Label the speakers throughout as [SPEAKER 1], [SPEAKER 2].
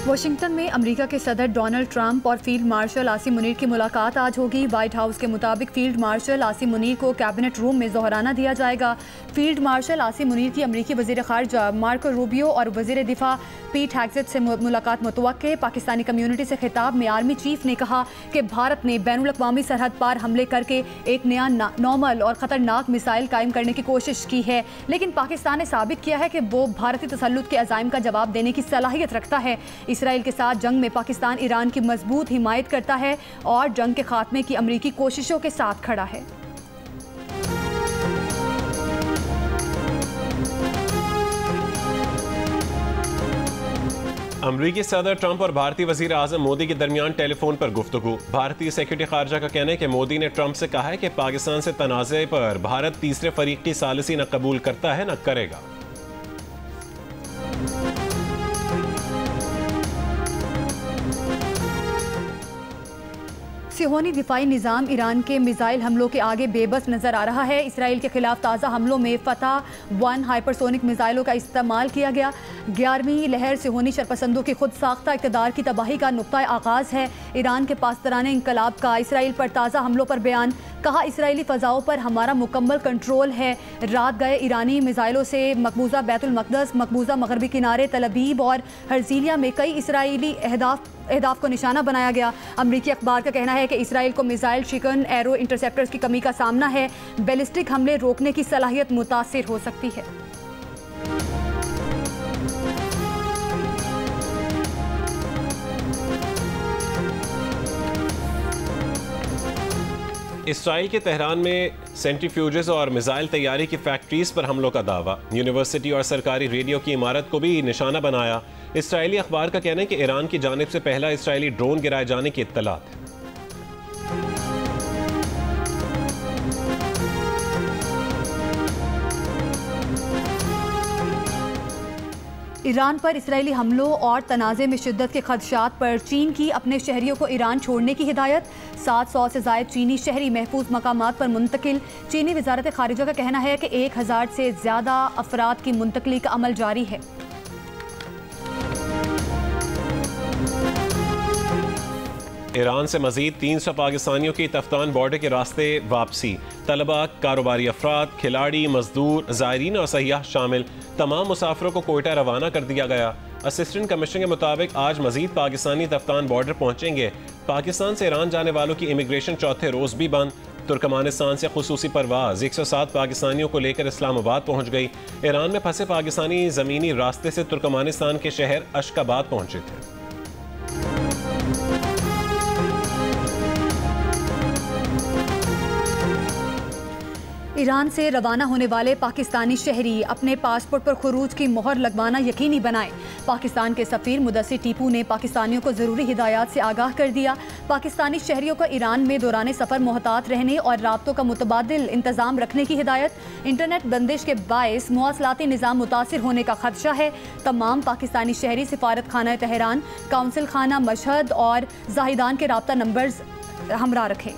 [SPEAKER 1] Washington में America के सदर डोनाल्ड ट्रंप और फील्ड मार्शल आसिम मुनीर की मुलाकात आज होगी। व्हाइट हाउस के मुताबिक फील्ड मार्शल आसिम मुनीर को कैबिनेट रूम में ज़ोहराना दिया जाएगा। फील्ड मार्शल आसिम मुनीर की अमेरिकी वज़ीर ख़ारजा मार्को रूबियो और वज़ीर दिफा पीट हेग्सेट से मुलाकात मुतवक्के। पाकिस्तानी कम्यूनिटी से खिताब में आर्मी चीफ ने कहा कि भारत ने बैनुल-अक़वामी सरहद पार हमले करके एक नया नॉर्मल और ख़तरनाक मिसाइल कायम करने की कोशिश की है, लेकिन पाकिस्तान ने साबित किया है कि वो भारतीय तसल्लुत के अज़ाइम का जवाब देने की सलाहियत रखता है। इसराइल के साथ जंग में पाकिस्तान ईरान की मजबूत हिमायत करता है और जंग के खात्मे की अमरीकी कोशिशों के साथ खड़ा है।
[SPEAKER 2] अमरीकी सदर ट्रंप और भारतीय वजीर आजम मोदी के दरमियान टेलीफोन पर गुफ्तगू। भारतीय सेक्रेटरी खारजा का कहना है कि मोदी ने ट्रंप से कहा है कि पाकिस्तान से तनाज़े पर भारत तीसरे फरीक की सालिसी न कबूल करता है न करेगा।
[SPEAKER 1] सिहोनी दिफाई निज़ाम ईरान के मिसाइल हमलों के आगे बेबस नजर आ रहा है। इसराइल के खिलाफ ताज़ा हमलों में फतह-1 हाइपरसोनिक मिसाइलों का इस्तेमाल किया गया। 11वीं लहर सिहोनी शरपसंदों की खुद साख्ता इक़्तिदार की तबाही का नुक्ता आगाज़ है। ईरान के पासदाराने इंकलाब का इसराइल पर ताज़ा हमलों पर बयान। कहा, इसराइली फ़ज़ाओं पर हमारा मुकम्मल कंट्रोल है। रात गए ईरानी मिसाइलों से मकबूजा बैतुल मक़दस, मकबूजा मगरबी किनारे, तल अबीब और हर्ज़िलिया में कई इसराइली अहदाफ को निशाना बनाया गया। अमरीकी अखबार का कहना है कि इसराइल को मिसाइल शिकन एरो इंटरसेप्टर्स की कमी का सामना है। बैलिस्टिक हमले रोकने की सलाहियत मुतासिर हो सकती है।
[SPEAKER 2] इसराइल के तेहरान में सेंट्रीफ्यूजेस और मिसाइल तैयारी की फैक्ट्रीज पर हमलों का दावा। यूनिवर्सिटी और सरकारी रेडियो की इमारत को भी निशाना बनाया। इसराइली अखबार का कहना है कि ईरान की जानिब से पहला इसराइली ड्रोन गिराए जाने की इत्तलात है।
[SPEAKER 1] ईरान पर इसराइली हमलों और तनाज़े में शिद्दत के खदशात पर चीन की अपने शहरियों को ईरान छोड़ने की हिदायत। 700 से ज़ायद चीनी शहरी महफूज मकामात पर मुंतकिल। चीनी वज़ारत ख़ारिजा का कहना है कि 1000 से ज़्यादा अफराद की मुंतकली का अमल जारी है।
[SPEAKER 2] ईरान से मजीद 300 पाकिस्तानियों की तफ्तान बॉर्डर के रास्ते वापसी। तलबा, कारोबारी अफराद, खिलाड़ी, मजदूर, ज़ायरीन और सयाह शामिल तमाम मुसाफिरों को कोयटा रवाना कर दिया गया। असिस्टेंट कमिश्नर के मुताबिक आज मजीद पाकिस्तानी तफ्तान बॉर्डर पहुंचेंगे। पाकिस्तान से ईरान जाने वालों की इमिग्रेशन चौथे रोज़ भी बंद। तुर्कमानिस्तान से खुसूसी परवाज 107 पाकिस्तानियों को लेकर इस्लामाबाद पहुंच गई। ईरान में फंसे पाकिस्तानी ज़मीनी रास्ते से तुर्कमानिस्तान के शहर अशकाबाद पहुंचे थे।
[SPEAKER 1] ईरान से रवाना होने वाले पाकिस्तानी शहरी अपने पासपोर्ट पर खुरूज की मोहर लगवाना यकीनी बनाएं। पाकिस्तान के सफ़ीर मुदस्सिर टीपू ने पाकिस्तानियों को ज़रूरी हिदायत से आगाह कर दिया। पाकिस्तानी शहरियों को ईरान में दौरान सफ़र मोहतात रहने और राब्तों का मुतबादिल इंतज़ाम रखने की हिदायत। इंटरनेट बंदिश के बायस मवासलाती निज़ाम मुतासिर होने का खदशा है। तमाम पाकिस्तानी शहरी सिफारत खाना तेहरान, काउंसिल खाना मशहद और जाहिदान के राब्ता नंबर्स हमरा रखें।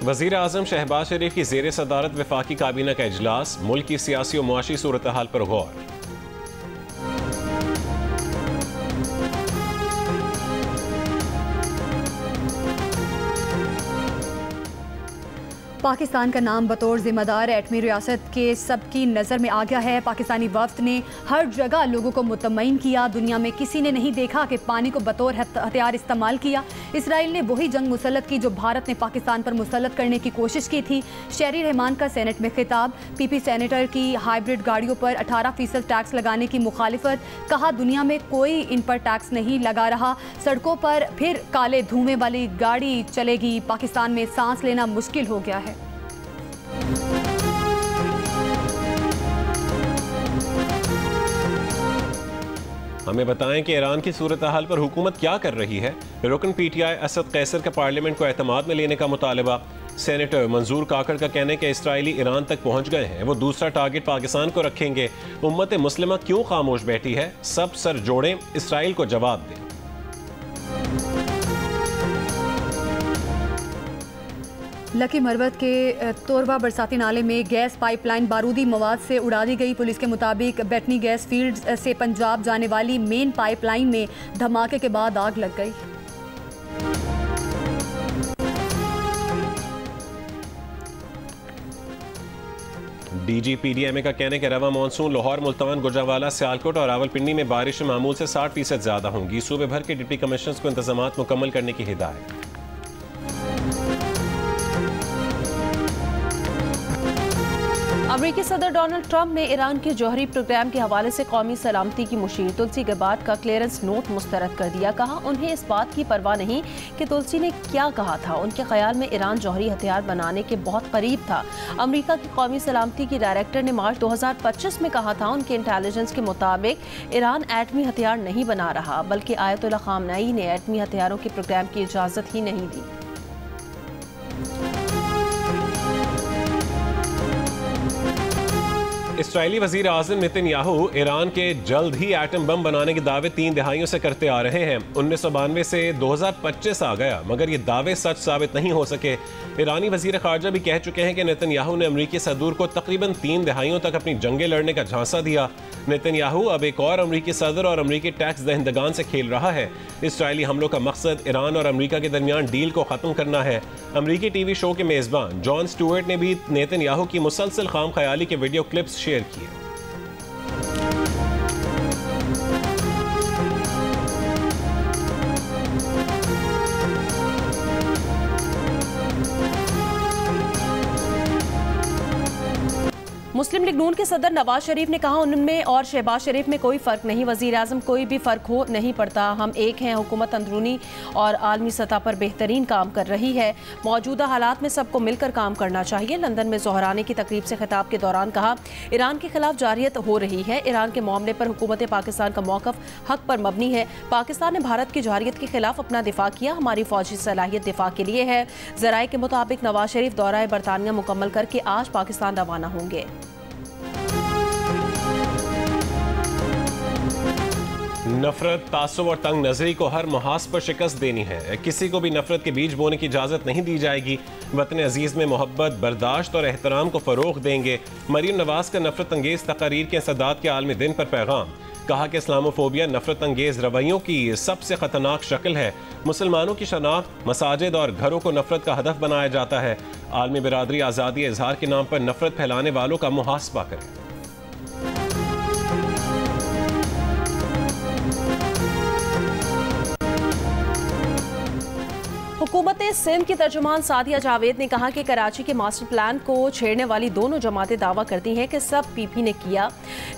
[SPEAKER 2] वज़ीर आज़म शहबाज शरीफ की ज़ेर सदारत वफाकी काबीना का इजलास। मुल्क की सियासी और मुआशी सूरत हाल पर गौर।
[SPEAKER 1] पाकिस्तान का नाम बतौर ज़िम्मेदार एटमी रियासत के सबकी नज़र में आ गया है। पाकिस्तानी वफ़द ने हर जगह लोगों को मुतमईन किया। दुनिया में किसी ने नहीं देखा कि पानी को बतौर हथियार इस्तेमाल किया। इसराइल ने वही जंग मुसल्लत की जो भारत ने पाकिस्तान पर मुसल्लत करने की कोशिश की थी। शहरी रहमान का सेनेट में खिताब। पीपी सेनेटर की हाइब्रिड गाड़ियों पर 18% टैक्स लगाने की मुखालिफत। कहा, दुनिया में कोई इन पर टैक्स नहीं लगा रहा। सड़कों पर फिर काले धुएं वाली गाड़ी चलेगी। पाकिस्तान में सांस लेना मुश्किल हो गया है।
[SPEAKER 2] हमें बताएं कि ईरान की सूरत हाल पर हुकूमत क्या कर रही है। रुकन पीटीआई असद कैसर का पार्लियामेंट को एतमाद में लेने का मुतालबा। सेनेटर मंजूर काकड़ का कहना है कि इसराइली ईरान तक पहुंच गए हैं, वो दूसरा टारगेट पाकिस्तान को रखेंगे। उम्मत मुस्लिमा क्यों खामोश बैठी है? सब सर जोड़ें, इसराइल को जवाब दें।
[SPEAKER 1] लकी मरवत के तोरवा बरसाती नाले में गैस पाइपलाइन बारूदी मवाद से उड़ा दी गई। पुलिस के मुताबिक बेटनी गैस फील्ड से पंजाब जाने वाली मेन पाइपलाइन में धमाके के बाद आग लग गई।
[SPEAKER 2] DGPDMA का कहने के रवा मानसून लाहौर, मुल्तान, गुजरावाला, सियालकोट और रावलपिंडी में बारिश मामूल से 60% ज्यादा होंगी। सूबे भर के डिप्टी कमिश्नर्स को इंतजामात मुकम्मल करने की हिदायत।
[SPEAKER 3] अमेरिकी सदर डोनाल्ड ट्रंप ने ईरान के जौहरी प्रोग्राम के हवाले से कौमी सलामती की मुशीर तुलसी गबार्ड का क्लियरेंस नोट मुस्तरद कर दिया। कहा उन्हें इस बात की परवाह नहीं कि तुलसी ने क्या कहा था। उनके ख्याल में ईरान जौहरी हथियार बनाने के बहुत करीब था। अमेरिका की कौमी सलामती की डायरेक्टर ने मार्च 2025 में कहा था उनके इंटेलिजेंस के मुताबिक ईरान एटमी हथियार नहीं बना रहा, बल्कि आयतुल्लाह खामनेई ने एटमी हथियारों के प्रोग्राम की इजाज़त ही नहीं दी।
[SPEAKER 2] इस्राएली वजीर आज़म नेतन्याहू ईरान के जल्द ही एटम बम बनाने के दावे 3 दहाइयों से करते आ रहे हैं। 1992 से 2025 आ गया, मगर ये दावे सच साबित नहीं हो सके। ईरानी वजीर खारजा भी कह चुके हैं कि नेतन्याहू ने अमरीकी सदूर को तकरीबन 3 दहाइयों तक अपनी जंगें लड़ने का झांसा दिया। नेतन्याहू अब एक और अमरीकी सदर और अमरीकी टैक्स दहिंदगान से खेल रहा है। इसराइली हमलों का मकसद ईरान और अमरीका के दरमियान डील को ख़त्म करना है। अमरीकी टीवी शो के मेज़बान जॉन स्टुअर्ट ने भी नेतन्याहू की मुसलसल खाम ख्याली के वीडियो क्लिप्स शेयर किए।
[SPEAKER 3] मुस्लिम लीग नून के सदर नवाज शरीफ ने कहा उनमें और शहबाज शरीफ में कोई फ़र्क नहीं। वज़ीर आज़म कोई भी फ़र्क हो नहीं पड़ता, हम एक हैं। हुकूमत अंदरूनी और आलमी सतह पर बेहतरीन काम कर रही है। मौजूदा हालात में सबको मिलकर काम करना चाहिए। लंदन में ज़ोहरानी की तकरीब से खिताब के दौरान कहा ईरान के खिलाफ जारियत हो रही है। ईरान के मामले पर हुकूमत पाकिस्तान का मौक़िफ़ हक़ पर मबनी है। पाकिस्तान ने भारत की जारियत के खिलाफ अपना दिफा किया। हमारी फ़ौजी सलाहियत दिफा के लिए है। ज़राए के मुताबिक नवाज शरीफ दौरा बरतानिया मुकम्मल करके आज पाकिस्तान रवाना होंगे।
[SPEAKER 2] नफरत, तासुब और तंग नजरी को हर मुहाज पर शिकस्त देनी है। किसी को भी नफरत के बीज बोने की इजाज़त नहीं दी जाएगी। वतन अजीज़ में मोहब्बत, बर्दाश्त और एहतराम को फ़रोग़ देंगे। मरीम नवाज का नफरत अंगेज़ तकारीर के इंसदाद के आलमी दिन पर पैगाम। कहा कि इस्लामोफोबिया नफरत अंगेज़ रवैयों की सबसे ख़तरनाक शक्ल है। मुसलमानों की शनाख्त, मसाजिद और घरों को नफरत का हदफ बनाया जाता है। आलमी बिरादरी आज़ादी इजहार के नाम पर नफरत फैलाने वालों का मुहासबा करें।
[SPEAKER 3] हुकूमत सिंध की तर्जुमान सादिया जावेद ने कहा कि कराची के मास्टर प्लान को छेड़ने वाली दोनों जमातें दावा करती हैं कि सब पीपी ने किया।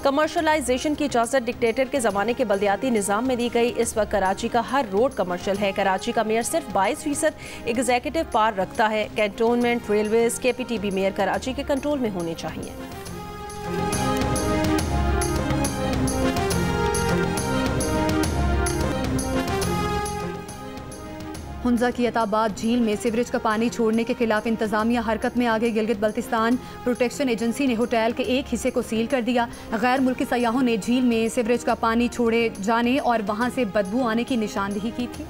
[SPEAKER 3] कमर्शलाइजेशन की इजाज़त डिक्टेटर के ज़माने के बल्दियाती निज़ाम में दी गई। इस वक्त कराची का हर रोड कमर्शियल है। कराची का मेयर सिर्फ 22% एग्जीक्यूटिव पावर रखता है। Cantonment, railways, KPTB mayor Karachi के कंट्रोल में होने चाहिए।
[SPEAKER 1] हुंजा की अताबाद झील में सीवरेज का पानी छोड़ने के खिलाफ इंतजामिया हरकत में आ गई। गिलगित बल्तिस्तान प्रोटेक्शन एजेंसी ने होटल के एक हिस्से को सील कर दिया। गैर मुल्की सयाहों ने झील में सीवरेज का पानी छोड़े जाने और वहां से बदबू आने की निशानदेही की थी।